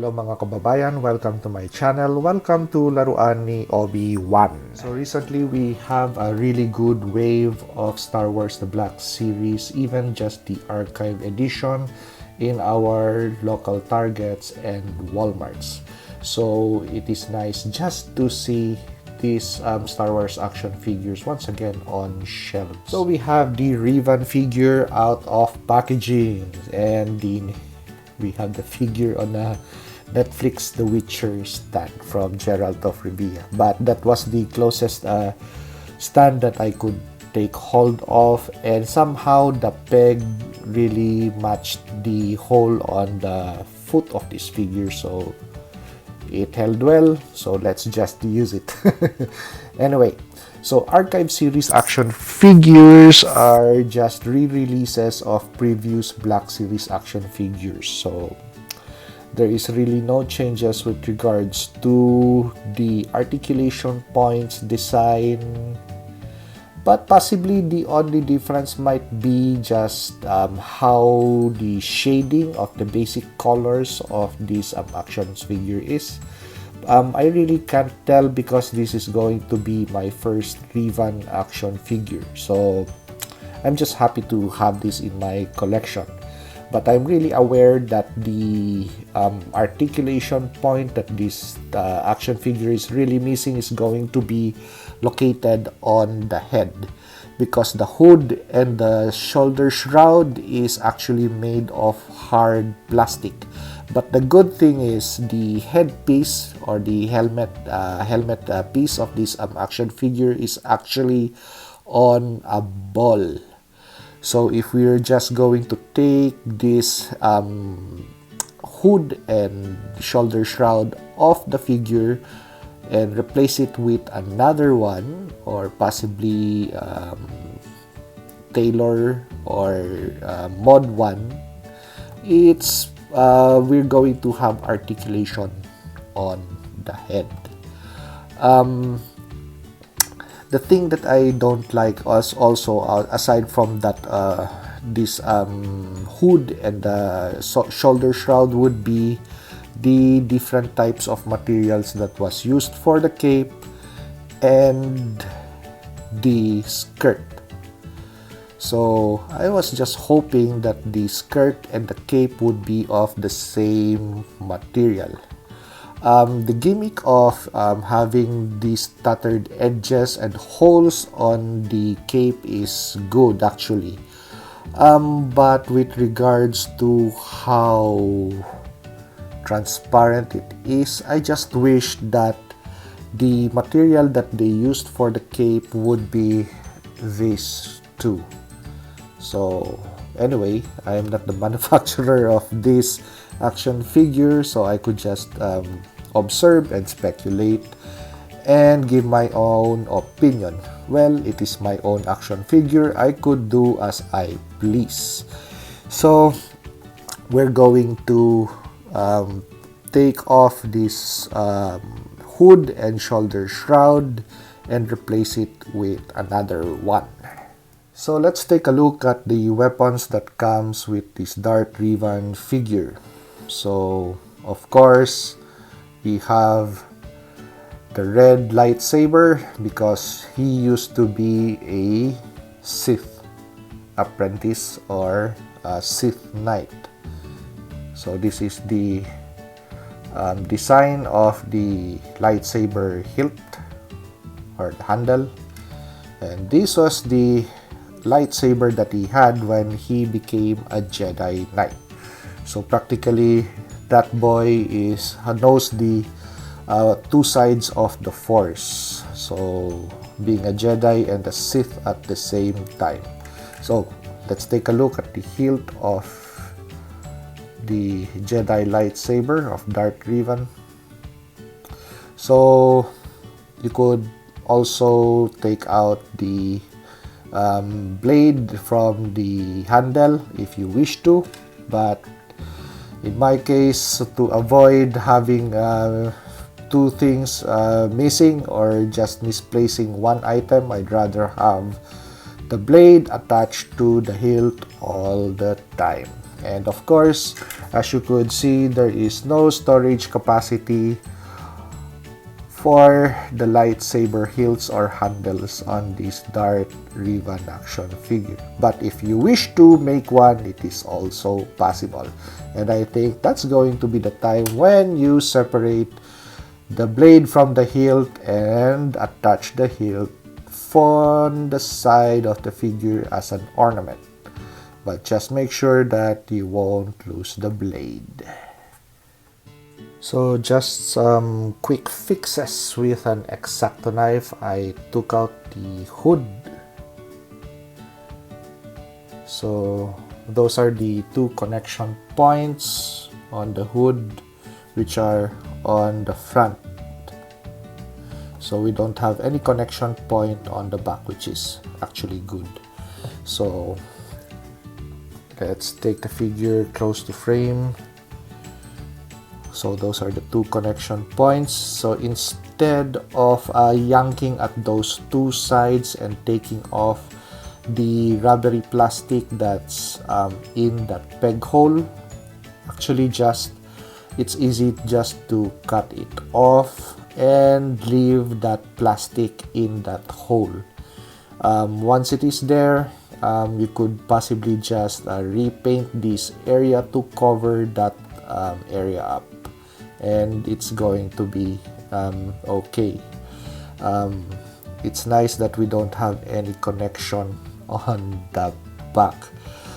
Hello mga kababayan, welcome to my channel. Welcome to Laruan ni Obi-Wan. So recently we have a really good wave of Star Wars The Black Series, even just the archive edition in our local Targets and Walmarts. So it is nice just to see these Star Wars action figures once again on shelves. So we have the Revan figure out of packaging, and we have the figure on a Netflix The Witcher stand from Geralt of Rivia. But that was the closest stand that I could take hold of, and somehow the peg really matched the hole on the foot of this figure, so it held well, so let's just use it. Anyway, so archive series action figures are just re-releases of previous Black Series action figures, so there is really no changes with regards to the articulation points, design, but possibly the only difference might be just how the shading of the basic colors of this action figure is. I really can't tell because this is going to be my first Revan action figure, so I'm just happy to have this in my collection. But I'm really aware that the articulation point that this action figure is really missing is going to be located on the head, because the hood and the shoulder shroud is actually made of hard plastic. But the good thing is the headpiece or the helmet piece of this action figure is actually on a ball. So if we're just going to take this hood and shoulder shroud off the figure and replace it with another one, or possibly tailor or mod one, it's we're going to have articulation on the head. The thing that I don't like is also, aside from that, this hood and the shoulder shroud, would be the different types of materials that was used for the cape and the skirt. So I was just hoping that the skirt and the cape would be of the same material. The gimmick of having these tattered edges and holes on the cape is good actually, but with regards to how transparent it is, I just wish that the material that they used for the cape would be this too. So anyway, I am not the manufacturer of this action figure, so I could just observe and speculate and give my own opinion. Well, it is my own action figure. I could do as I please. So we're going to take off this hood and shoulder shroud and replace it with another one. So let's take a look at the weapons that comes with this Darth Revan figure. So of course we have the red lightsaber, because he used to be a Sith apprentice or a Sith Knight. So this is the design of the lightsaber hilt or the handle, and this was the lightsaber that he had when he became a Jedi Knight. So practically that boy knows the two sides of the Force, so being a Jedi and a Sith at the same time. So let's take a look at the hilt of the Jedi lightsaber of Darth Revan. So you could also take out the blade from the handle if you wish to, but in my case, to avoid having two things missing or just misplacing one item, I'd rather have the blade attached to the hilt all the time. And of course, as you could see, there is no storage capacity for the lightsaber hilts or handles on this Darth Revan action figure. But if you wish to make one, it is also possible. And I think that's going to be the time when you separate the blade from the hilt and attach the hilt on the side of the figure as an ornament. But just make sure that you won't lose the blade. So just some quick fixes with an X-Acto knife. I took out the hood. So those are the two connection points on the hood, which are on the front. So we don't have any connection point on the back, which is actually good. So let's take the figure close to frame. So those are the two connection points. So instead of yanking at those two sides and taking off the rubbery plastic that's in that peg hole, actually it's easy just to cut it off and leave that plastic in that hole. Once it is there, you could possibly just repaint this area to cover that area up, and it's going to be okay. It's nice that we don't have any connection on the back.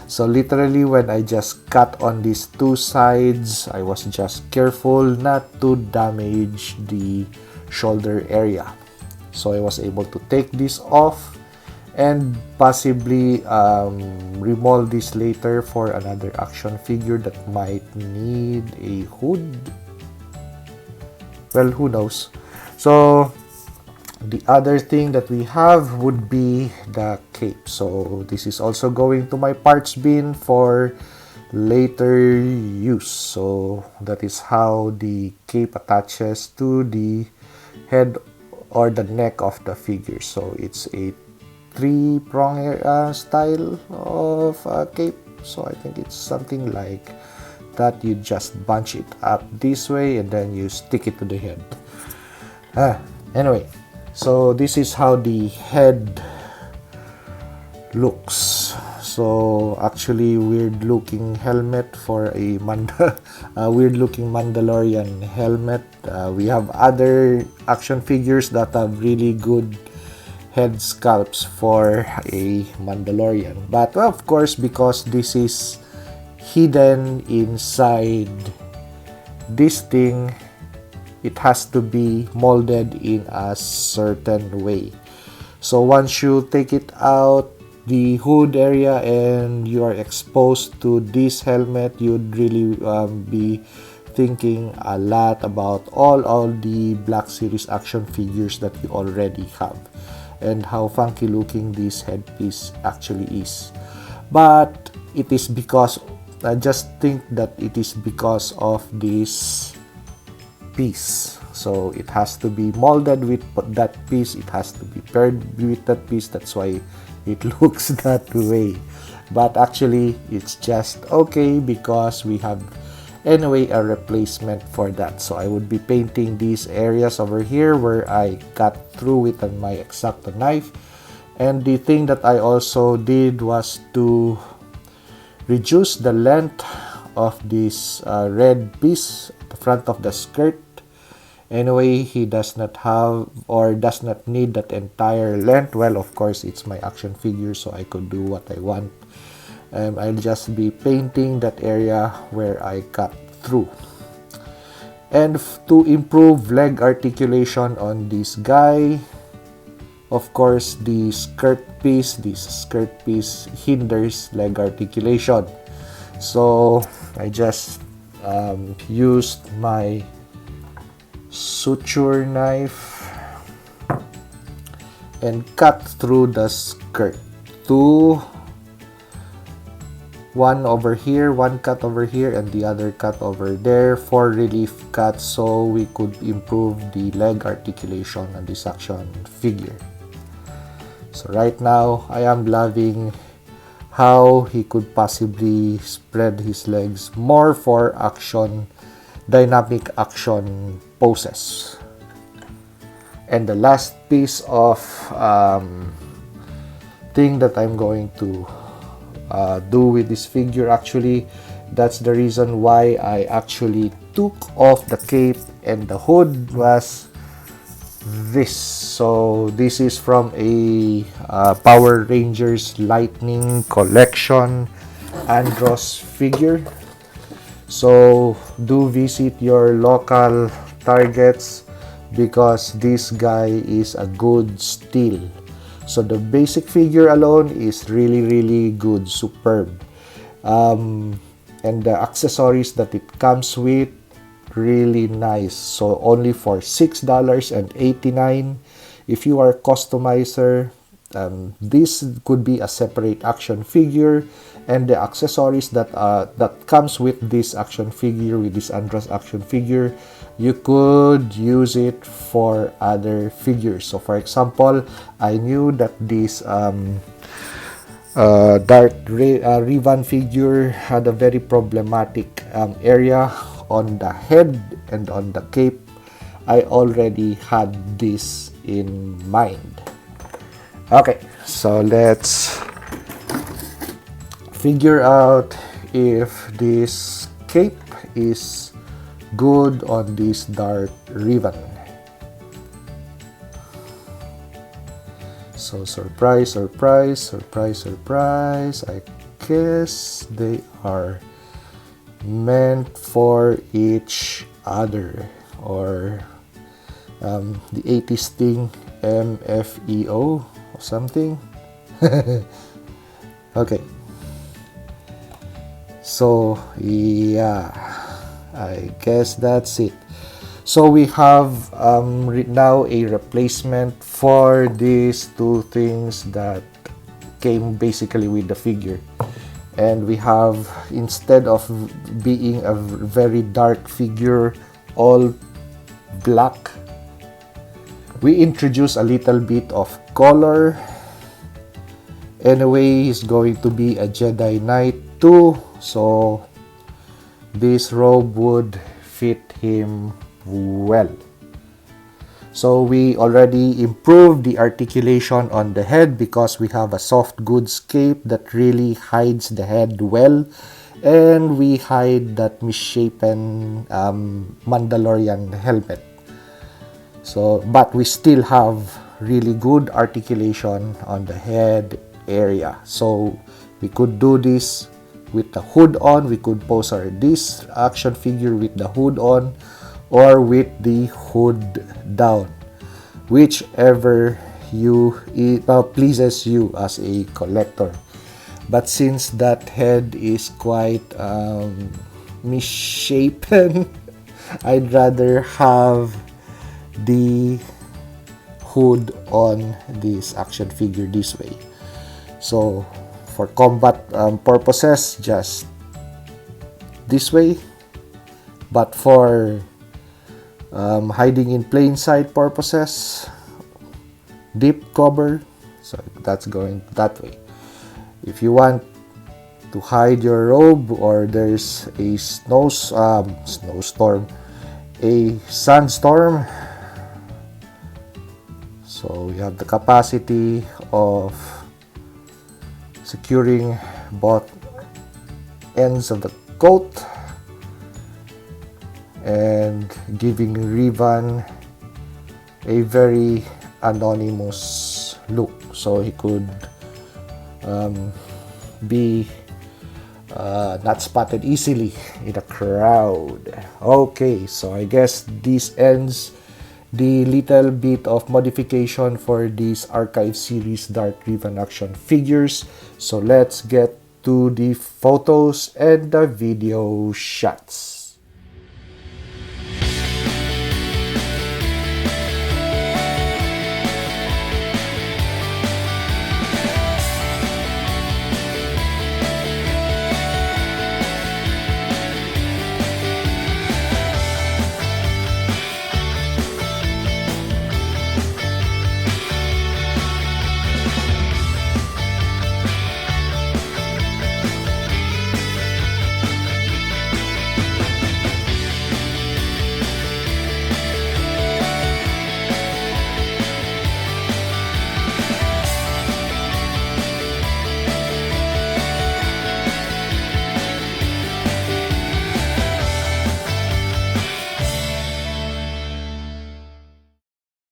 So literally, when I just cut on these two sides, I was just careful not to damage the shoulder area. So I was able to take this off and possibly remold this later for another action figure that might need a hood. Well, who knows? So the other thing that we have would be the cape. So this is also going to my parts bin for later use. So that is how the cape attaches to the head or the neck of the figure. So it's a three-prong style of cape. So I think it's something like that. You just bunch it up this way and then you stick it to the head. Anyway, so this is how the head looks. So actually, weird looking helmet for a weird looking Mandalorian helmet. We have other action figures that have really good head sculpts for a Mandalorian, but well, of course, because this is hidden inside this thing, it has to be molded in a certain way. So once you take it out the hood area and you are exposed to this helmet, you'd really be thinking a lot about all the Black Series action figures that you already have and how funky looking this headpiece actually is. But it is because, I just think that it is because of this piece. So it has to be molded with that piece, it has to be paired with that piece, that's why it looks that way. But actually, it's just okay because we have anyway a replacement for that. So I would be painting these areas over here where I cut through with my X-Acto knife. And the thing that I also did was to reduce the length of this red piece at the front of the skirt. Anyway, he does not have or does not need that entire length. Well, of course, it's my action figure, so I could do what I want. I'll just be painting that area where I cut through. And to improve leg articulation on this guy, of course, this skirt piece hinders leg articulation. So I just used my suture knife and cut through the skirt. One over here, one cut over here, and the other cut over there for relief cuts, so we could improve the leg articulation on this action figure. So right now, I am loving how he could possibly spread his legs more for action, dynamic action poses. And the last piece of thing that I'm going to do with this figure, actually, that's the reason why I actually took off the cape and the hood, was this. So this is from a Power Rangers Lightning Collection Andros figure. So do visit your local Targets because this guy is a good steal. So the basic figure alone is really good, superb. And the accessories that it comes with, really nice. So only for $6.89. If you are a customizer, this could be a separate action figure, and the accessories that comes with this action figure, with this Andros action figure, you could use it for other figures. So for example, I knew that this Revan figure had a very problematic area on the head and on the cape. I already had this in mind. Okay, so let's figure out if this cape is good on this Darth Revan. So surprise, surprise, surprise, surprise. I guess they are meant for each other, or the 80s thing, MFEO or something. Okay, so yeah, I guess that's it. So we have now a replacement for these two things that came basically with the figure. And we have, instead of being a very dark figure, all black, we introduce a little bit of color. Anyway, he's going to be a Jedi Knight too, so this robe would fit him well. So we already improved the articulation on the head because we have a soft goods cape that really hides the head well, and we hide that misshapen Mandalorian helmet. So, but we still have really good articulation on the head area. So we could do this with the hood on. We could pose this action figure with the hood on, or with the hood down, whichever pleases you as a collector. But since that head is quite misshapen, I'd rather have the hood on this action figure this way. So for combat purposes, just this way, but for hiding in plain sight purposes, deep cover, so that's going that way. If you want to hide your robe, or there's a snowstorm, a sandstorm, so you have the capacity of securing both ends of the coat and giving Revan a very anonymous look, so he could be not spotted easily in a crowd. Okay, so I guess this ends the little bit of modification for these Archive series Darth Revan action figures. So let's get to the photos and the video shots.